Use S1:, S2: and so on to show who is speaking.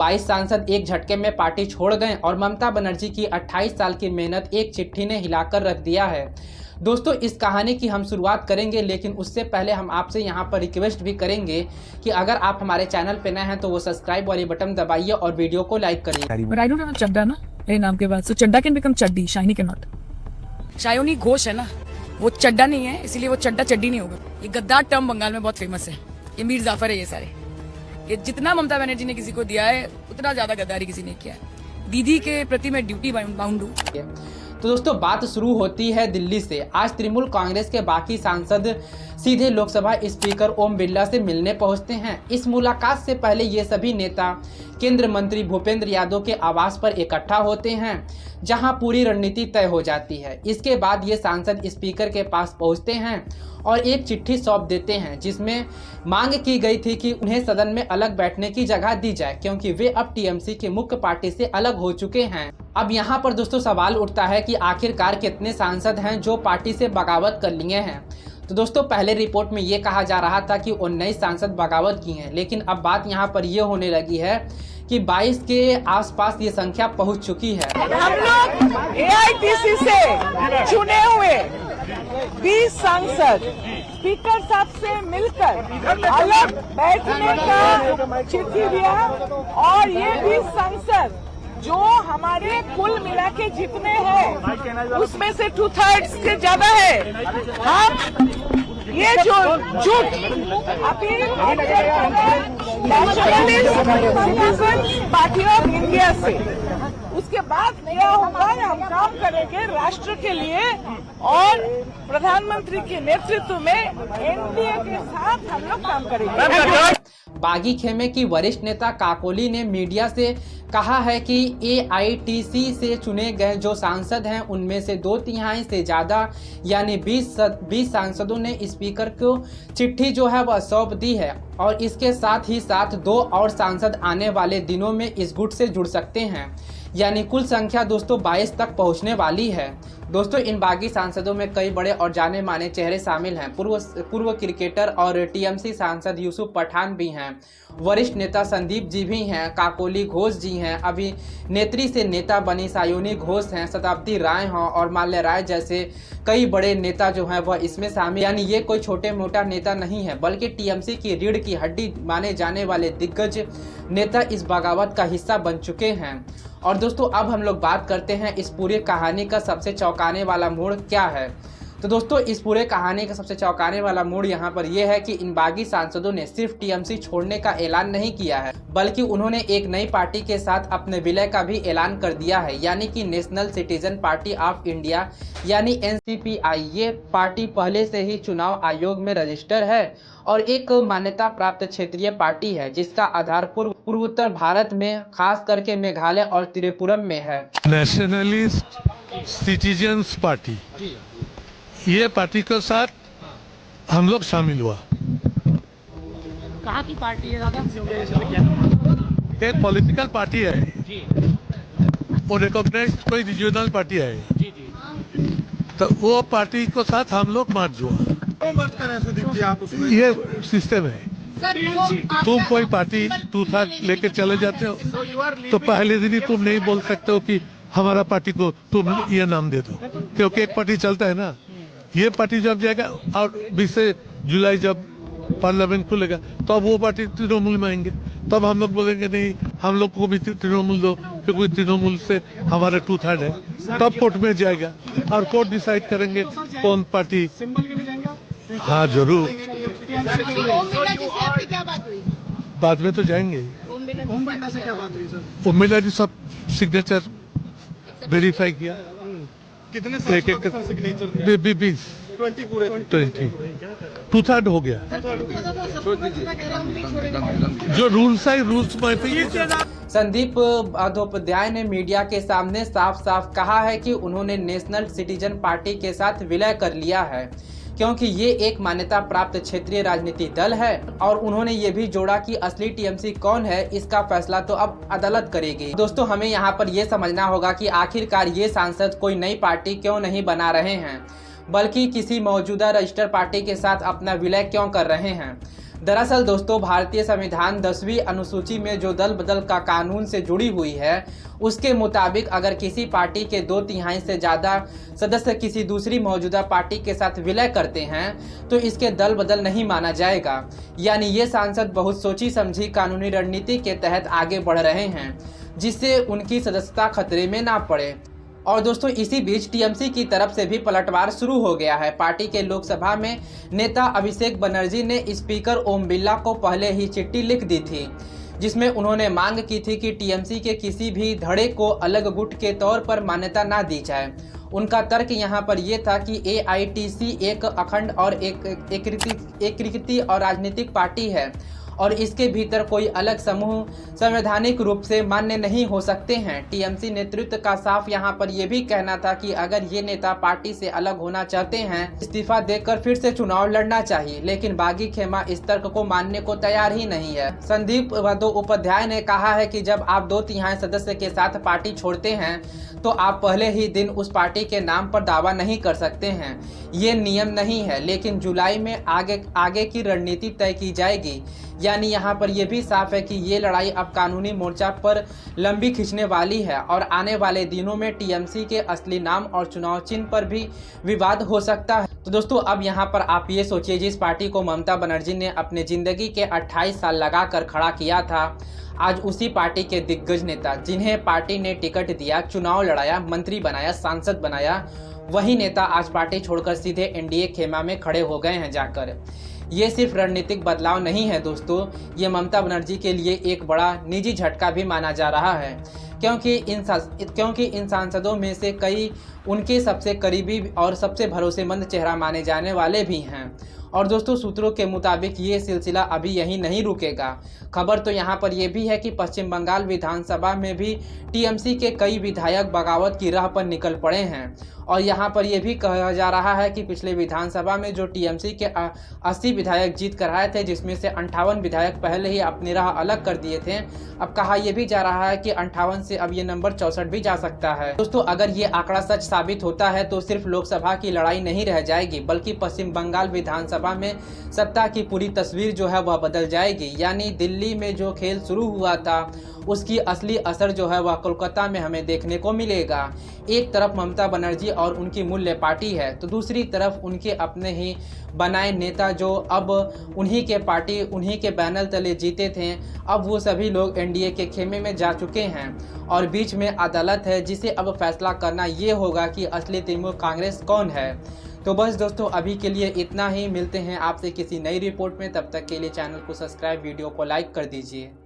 S1: 22 सांसद एक झटके में पार्टी छोड़ गए और ममता बनर्जी की 28 साल की मेहनत एक चिट्ठी ने हिलाकर रख दिया है। दोस्तों, इस कहानी की हम शुरुआत करेंगे, लेकिन उससे पहले हम आपसे यहाँ पर रिक्वेस्ट भी करेंगे कि अगर आप हमारे चैनल पे नए हैं तो वो सब्सक्राइब वाली बटन दबाइए और वीडियो को लाइक करिए।
S2: But I don't have a चड्डा ना मेरे नाम के बाद, so चड्डा can become चड्डी, शाइनी के नॉट। शायोनी घोष है ना, वो चड्डा नहीं है, इसीलिए वो चड्डा चड्डी नहीं होगा। ये गद्दार टर्म बंगाल में बहुत फेमस है, ये मीर जाफर है। ये सारे ये जितना ममता बनर्जी ने किसी को दिया है उतना ज्यादा गद्दारी किसी ने किया है। दीदी के प्रति मैं ड्यूटी बाउंड हूँ।
S1: तो दोस्तों, बात शुरू होती है दिल्ली से। आज तृणमूल कांग्रेस के बाकी सांसद सीधे लोकसभा स्पीकर ओम बिरला से मिलने पहुंचते हैं। इस मुलाकात से पहले ये सभी नेता केंद्र मंत्री भूपेंद्र यादव के आवास पर इकट्ठा होते हैं, जहां पूरी रणनीति तय हो जाती है। इसके बाद ये सांसद स्पीकर के पास पहुंचते हैं और एक चिट्ठी सौंप देते हैं, जिसमें मांग की गई थी कि उन्हें सदन में अलग बैठने की जगह दी जाए, क्योंकि वे अब टीएमसी की मुख्य पार्टी से अलग हो चुके हैं। अब यहाँ पर दोस्तों सवाल उठता है कि आखिरकार कितने सांसद हैं जो पार्टी से बगावत कर लिए हैं। तो दोस्तों, पहले रिपोर्ट में ये कहा जा रहा था कि 19 सांसद बगावत की हैं, लेकिन अब बात यहाँ पर ये होने लगी है कि 22 के आसपास ये संख्या पहुँच चुकी है।
S3: हम लोग एआईटीसी से चुने हुए 20 सांसद स्पीकर साहब से मिलकर अलग बैठने का चिट्ठी दिया, और ये 20 सांसद जो हमारे कुल मिला के जितने हैं उसमें से 2/3 से ज्यादा है। हम ये जो झूठ appeal nationalist party of India से, उसके बाद क्या होगा, हम काम करेंगे राष्ट्र के लिए और प्रधानमंत्री के नेतृत्व में एनडीए के साथ हम लोग काम करेंगे।
S1: बागी खेमे की वरिष्ठ नेता काकोली ने मीडिया से कहा है कि एआईटीसी से चुने गए जो सांसद हैं उनमें से 2/3 से ज़्यादा यानी 20 सांसदों ने स्पीकर को चिट्ठी जो है वह सौंप दी है, और इसके साथ ही साथ 2 और सांसद आने वाले दिनों में इस गुट से जुड़ सकते हैं, यानी कुल संख्या दोस्तों 22 तक पहुंचने वाली है। दोस्तों, इन बागी सांसदों में कई बड़े और जाने माने चेहरे शामिल हैं। पूर्व क्रिकेटर और टीएमसी सांसद यूसुफ पठान भी हैं, वरिष्ठ नेता संदीप जी भी हैं, काकोली घोष जी हैं, अभिनेत्री से नेता बनी सायोनी घोष हैं, शताब्दी राय हैं और माल्य राय जैसे कई बड़े नेता जो हैं वह इसमें शामिल। यानी ये कोई छोटे मोटा नेता नहीं है, बल्कि टीएमसी की रीढ़ की हड्डी माने जाने वाले दिग्गज नेता इस बगावत का हिस्सा बन चुके हैं। और दोस्तों, अब हम लोग बात करते हैं इस पूरी कहानी का सबसे चौंकाने वाला मोड़ क्या है। तो दोस्तों, इस पूरे कहानी का सबसे चौंकाने वाला मोड़ यहाँ पर यह है कि इन बागी सांसदों ने सिर्फ टीएमसी छोड़ने का ऐलान नहीं किया है, बल्कि उन्होंने एक नई पार्टी के साथ अपने विलय का भी ऐलान कर दिया है, यानी कि national citizen party of India यानी एनसीपीआई। ये पार्टी पहले से ही चुनाव आयोग में रजिस्टर है और एक मान्यता प्राप्त क्षेत्रीय पार्टी है, जिसका आधार पूर्वोत्तर भारत में खास करके मेघालय और त्रिपुरम में है।
S4: नेशनलिस्ट सिटीजन्स पार्टी, ये पार्टी के साथ हम लोग शामिल हुआ।
S5: कहाँ की पार्टी है दादा?
S4: एक पॉलिटिकल पार्टी है, वो रिकॉग्नाइज कोई रीजनल पार्टी है, तो वो पार्टी के साथ हम लोग मर्ज हुआ। ये सिस्टम है, तुम कोई पार्टी तू था लेके चले जाते हो तो पहले दिन ही तुम नहीं बोल सकते हो कि हमारा पार्टी को तुम ये नाम दे दो, क्योंकि एक पार्टी चलता है ना। ये पार्टी जब जाएगा और 20 जुलाई जब पार्लियामेंट खुलेगा तो अब वो पार्टी तृणमूल में आएंगे, तब हम लोग बोलेंगे नहीं हम लोग को भी तृणमूल दो, क्योंकि तृणमूल से हमारा 2/3 है। तब कोर्ट में जाएगा और कोर्ट डिसाइड करेंगे कौन पार्टी। हाँ जरूर, बाद में तो जाएंगे। ओम बिरला जी सब सिग्नेचर वेरीफाई किया।
S6: कितने सिग्नेचर?
S4: 20 2/3 हो गया। जो रूल्स है रूल्स में।
S1: संदीप बंदोपाध्याय ने मीडिया के सामने साफ साफ कहा है कि उन्होंने नेशनल सिटीजन पार्टी के साथ विलय कर लिया है, क्योंकि ये एक मान्यता प्राप्त क्षेत्रीय राजनीति दल है, और उन्होंने ये भी जोड़ा कि असली टीएमसी कौन है इसका फैसला तो अब अदालत करेगी। दोस्तों, हमें यहाँ पर ये समझना होगा कि आखिरकार ये सांसद कोई नई पार्टी क्यों नहीं बना रहे हैं, बल्कि किसी मौजूदा रजिस्टर पार्टी के साथ अपना विलय क्यों कर रहे हैं। दरअसल दोस्तों, भारतीय संविधान 10वीं अनुसूची में जो दल बदल का कानून से जुड़ी हुई है, उसके मुताबिक अगर किसी पार्टी के 2/3 से ज़्यादा सदस्य किसी दूसरी मौजूदा पार्टी के साथ विलय करते हैं तो इसके दल बदल नहीं माना जाएगा। यानी ये सांसद बहुत सोची समझी कानूनी रणनीति के तहत आगे बढ़ रहे हैं, जिससे उनकी सदस्यता खतरे में ना पड़े। और दोस्तों, इसी बीच टीएमसी की तरफ से भी पलटवार शुरू हो गया है। पार्टी के लोकसभा में नेता अभिषेक बनर्जी ने स्पीकर ओम बिरला को पहले ही चिट्ठी लिख दी थी, जिसमें उन्होंने मांग की थी कि टीएमसी के किसी भी धड़े को अलग गुट के तौर पर मान्यता ना दी जाए। उनका तर्क यहाँ पर यह था कि एआईटीसी एक अखंड और एकीकृत और राजनीतिक पार्टी है और इसके भीतर कोई अलग समूह संवैधानिक रूप से मान्य नहीं हो सकते हैं। टीएमसी नेतृत्व का साफ यहाँ पर यह भी कहना था कि अगर ये नेता पार्टी से अलग होना चाहते हैं, इस्तीफा देकर फिर से चुनाव लड़ना चाहिए, लेकिन बागी खेमा इस तर्क को मानने को तैयार ही नहीं है। संदीप बंदोपाध्याय ने कहा है कि जब आप 2/3 सदस्य के साथ पार्टी छोड़ते हैं तो आप पहले ही दिन उस पार्टी के नाम पर दावा नहीं कर सकते हैं। ये नियम नहीं है, लेकिन जुलाई में आगे की रणनीति तय की जाएगी। यानी यहाँ पर यह भी साफ है कि ये लड़ाई अब कानूनी मोर्चा पर लंबी खींचने वाली है और आने वाले दिनों में टीएमसी के असली नाम और चुनाव चिन्ह पर भी विवाद हो सकता है। तो दोस्तों, अब यहाँ पर आप ये सोचिए, जिस पार्टी को ममता बनर्जी ने अपने जिंदगी के 28 साल लगाकर खड़ा किया था, आज उसी पार्टी के दिग्गज नेता, जिन्हें पार्टी ने टिकट दिया, चुनाव लड़ाया, मंत्री बनाया, सांसद बनाया, वही नेता आज पार्टी छोड़कर सीधे एनडीए खेमा में खड़े हो गए हैं जाकर। ये सिर्फ रणनीतिक बदलाव नहीं है दोस्तों, ये ममता बनर्जी के लिए एक बड़ा निजी झटका भी माना जा रहा है, क्योंकि इन सांसदों में से कई उनके सबसे करीबी और सबसे भरोसेमंद चेहरा माने जाने वाले भी हैं। और दोस्तों, सूत्रों के मुताबिक ये सिलसिला अभी यहीं नहीं रुकेगा। खबर तो यहाँ पर यह भी है कि पश्चिम बंगाल विधानसभा में भी टीएमसी के कई विधायक बगावत की राह पर निकल पड़े हैं। और यहाँ पर यह भी कहा जा रहा है कि पिछले विधानसभा में जो टीएमसी के 80 विधायक जीत कर आए थे, जिसमें से 58 विधायक पहले ही अपनी राह अलग कर दिए थे, अब कहा यह भी जा रहा है कि 58 से अब ये नंबर 64 भी जा सकता है। दोस्तों, अगर ये आंकड़ा सच साबित होता है तो सिर्फ लोकसभा की लड़ाई नहीं रह जाएगी, बल्कि पश्चिम बंगाल विधानसभा में सत्ता की पूरी तस्वीर जो है वह बदल जाएगी। यानी दिल्ली में जो खेल शुरू हुआ था, उसकी असली असर जो है वह कोलकाता में हमें देखने को मिलेगा। एक तरफ ममता बनर्जी और उनकी मूल्य पार्टी है, तो दूसरी तरफ उनके अपने ही बनाए नेता जो अब उन्हीं के बैनर तले जीते थे, अब वो सभी लोग एनडीए के खेमे में जा चुके हैं और बीच में अदालत है, जिसे अब फैसला करना ये होगा कि असली तृणमूल कांग्रेस कौन है। तो बस दोस्तों, अभी के लिए इतना ही। मिलते हैं आपसे किसी नई रिपोर्ट में, तब तक के लिए चैनल को सब्सक्राइब, वीडियो को लाइक कर दीजिए।